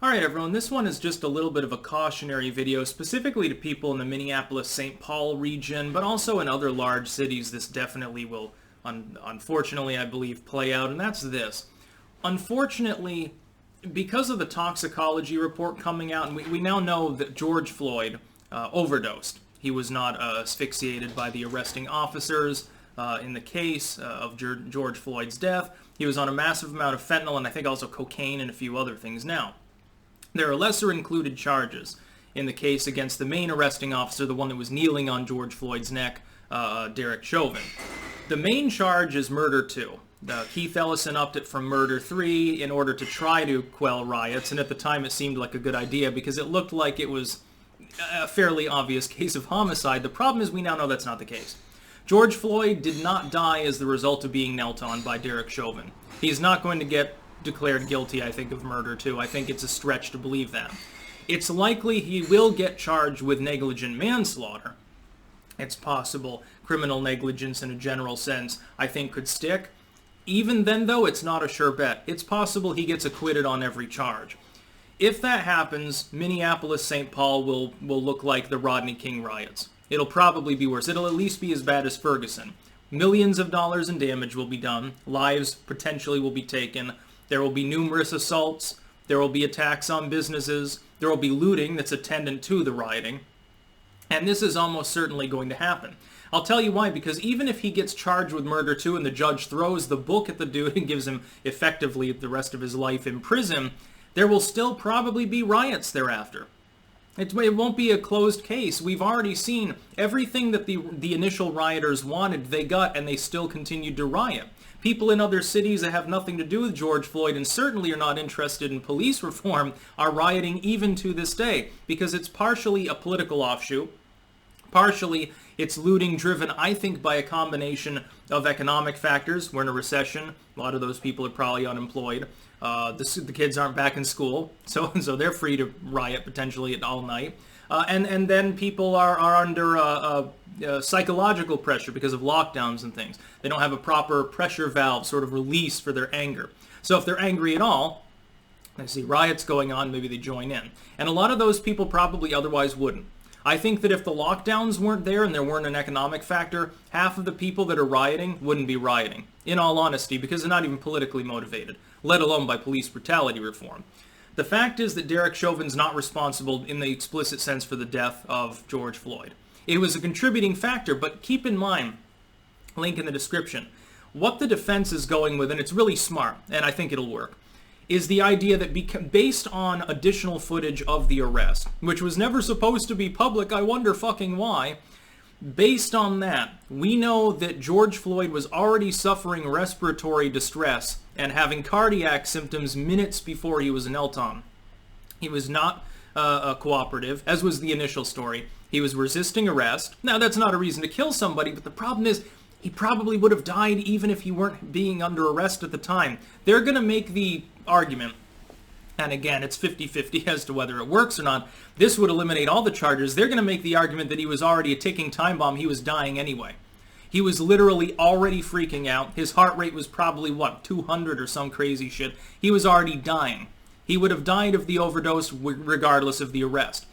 Alright everyone, this one is just a little bit of a cautionary video specifically to people in the Minneapolis-St. Paul region, but also in other large cities this definitely will, unfortunately I believe, play out, and that's this. Unfortunately, because of the toxicology report coming out, and we now know that Georgefloyd overdosed. He was not asphyxiated by the arresting officers in the case of George Floyd's death. He was on a massive amount of fentanyl and I think also cocaine and a few other things. Now, there are lesser included charges in the case against the main arresting officer, the one that was kneeling on George Floyd's neck, Derek Chauvin. The main charge is murder 2. Keith Ellison upped it from murder 3 in order to try to quell riots, and at the time it seemed like a good idea because it looked like it was a fairly obvious case of homicide. The problem is we now know that's not the case. George Floyd did not die as the result of being knelt on by Derek Chauvin. He's not going to get declared guilty, I think, of murder 2. I think it's a stretch to believe that. It's likely he will get charged with negligent manslaughter. It's possible criminal negligence in a general sense, I think, could stick. Even then, though, it's not a sure bet. It's possible he gets acquitted on every charge. If that happens, Minneapolis-St. Paul will look like the Rodney King riots. It'll probably be worse. It'll at least be as bad as Ferguson. Millions of dollars in damage will be done. Lives potentially will be taken. There will be numerous assaults. There will be attacks on businesses. There will be looting that's attendant to the rioting. And this is almost certainly going to happen. I'll tell you why, because even if he gets charged with murder 2 and the judge throws the book at the dude and gives him effectively the rest of his life in prison, there will still probably be riots thereafter. It won't be a closed case. We've already seen everything that the initial rioters wanted, they got, and they still continued to riot. People in other cities that have nothing to do with George Floyd and certainly are not interested in police reform are rioting even to this day because it's partially a political offshoot. Partially, it's looting driven, I think, by a combination of economic factors. We're in a recession. A lot of those people are probably unemployed. The kids aren't back in school, so they're free to riot potentially all night. And then people are under psychological pressure because of lockdowns and things. They don't have a proper pressure valve sort of release for their anger. So if they're angry at all, they see riots going on, maybe they join in. And a lot of those people probably otherwise wouldn't. I think that if the lockdowns weren't there and there weren't an economic factor, half of the people that are rioting wouldn't be rioting, in all honesty, because they're not even politically motivated, let alone by police brutality reform. The fact is that Derek Chauvin's not responsible in the explicit sense for the death of George Floyd. It was a contributing factor, but keep in mind, link in the description, what the defense is going with, and it's really smart, and I think it'll work, is the idea that based on additional footage of the arrest, which was never supposed to be public, I wonder fucking why, based on that, we know that George Floyd was already suffering respiratory distress and having cardiac symptoms minutes before he was knelt on. He was not cooperative, as was the initial story. He was resisting arrest. Now, that's not a reason to kill somebody, but the problem is he probably would have died even if he weren't being under arrest at the time. They're going to make the argument, and again, it's 50-50 as to whether it works or not. This would eliminate all the charges. They're going to make the argument that he was already a ticking time bomb. He was dying anyway. He was literally already freaking out. His heart rate was probably, 200 or some crazy shit. He was already dying. He would have died of the overdose regardless of the arrest.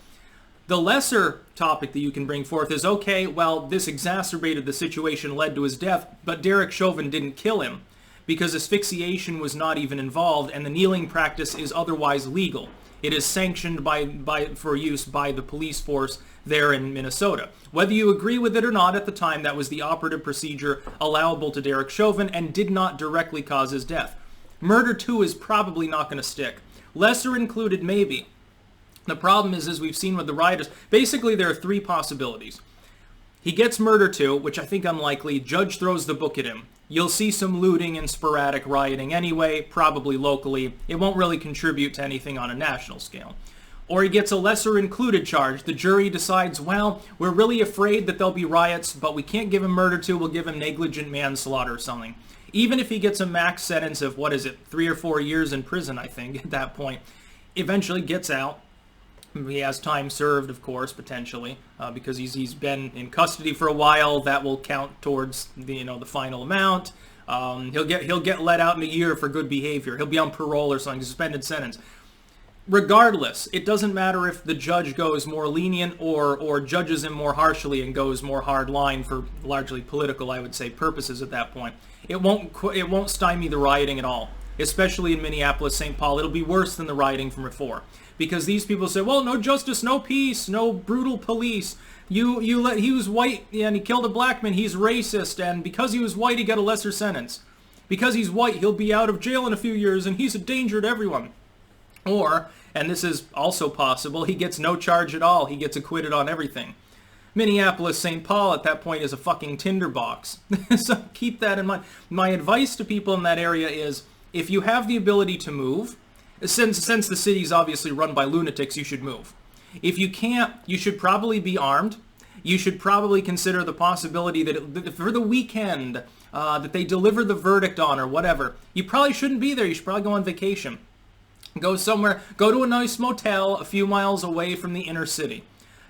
The lesser topic that you can bring forth is, okay, well, this exacerbated the situation, led to his death, but Derek Chauvin didn't kill him because asphyxiation was not even involved and the kneeling practice is otherwise legal. It is sanctioned for use by the police force there in Minnesota. Whether you agree with it or not, at the time, that was the operative procedure allowable to Derek Chauvin and did not directly cause his death. Murder 2 is probably not going to stick. Lesser included, maybe. The problem is, as we've seen with the rioters, basically there are 3 possibilities. He gets murder 2, which I think unlikely. Judge throws the book at him. You'll see some looting and sporadic rioting anyway, probably locally. It won't really contribute to anything on a national scale. Or he gets a lesser included charge. The jury decides, well, we're really afraid that there'll be riots, but we can't give him murder 2, we'll give him negligent manslaughter or something. Even if he gets a max sentence of, 3 or 4 years in prison, I think, at that point, eventually gets out. He has time served, of course, potentially, because he's been in custody for a while. That will count towards the final amount. He'll get let out in a year for good behavior. He'll be on parole or something, suspended sentence. Regardless, it doesn't matter if the judge goes more lenient or judges him more harshly and goes more hard line for largely political, I would say, purposes at that point. It won't stymie the rioting at all, especially in Minneapolis, St. Paul. It'll be worse than the rioting from before, because these people say, well, no justice, no peace, no brutal police. He was white and he killed a black man. He's racist, and because he was white, he got a lesser sentence. Because he's white, he'll be out of jail in a few years, and he's a danger to everyone. Or, and this is also possible, he gets no charge at all. He gets acquitted on everything. Minneapolis, St. Paul at that point is a fucking tinderbox. So keep that in mind. My advice to people in that area is, if you have the ability to move, since the city's obviously run by lunatics, you should move. If you can't, you should probably be armed. You should probably consider the possibility that for the weekend, that they deliver the verdict on or whatever, you probably shouldn't be there. You should probably go on vacation. Go somewhere, go to a nice motel a few miles away from the inner city.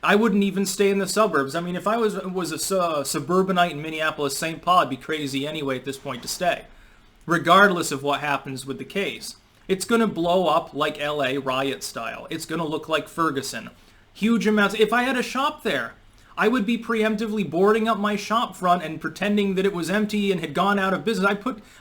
I wouldn't even stay in the suburbs. I mean, if I was a suburbanite in Minneapolis, St. Paul, I'd be crazy anyway at this point to stay, regardless of what happens with the case. It's going to blow up like LA, riot style. It's going to look like Ferguson. Huge amounts. If I had a shop there, I would be preemptively boarding up my shop front and pretending that it was empty and had gone out of business.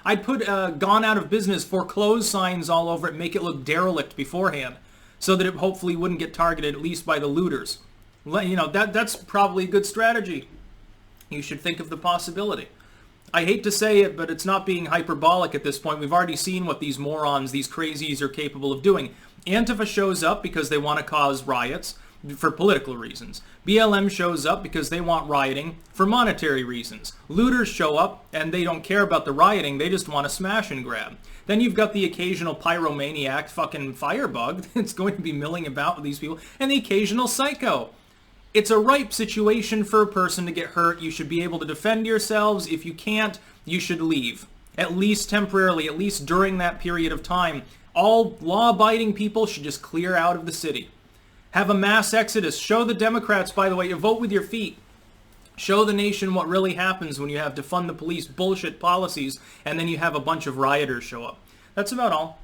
I'd put gone out of business, foreclosed signs all over it, make it look derelict beforehand, so that it hopefully wouldn't get targeted at least by the looters. You know, that's probably a good strategy. You should think of the possibility. I hate to say it, but it's not being hyperbolic at this point. We've already seen what these morons, these crazies are capable of doing. Antifa shows up because they want to cause riots for political reasons. BLM shows up because they want rioting for monetary reasons. Looters show up and they don't care about the rioting, they just want to smash and grab. Then you've got the occasional pyromaniac fucking firebug that's going to be milling about with these people, and the occasional psycho. It's a ripe situation for a person to get hurt. You should be able to defend yourselves. If you can't, you should leave. At least temporarily, at least during that period of time. All law-abiding people should just clear out of the city. Have a mass exodus. Show the Democrats, by the way, you vote with your feet. Show the nation what really happens when you have defund the police bullshit policies and then you have a bunch of rioters show up. That's about all.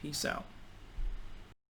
Peace out.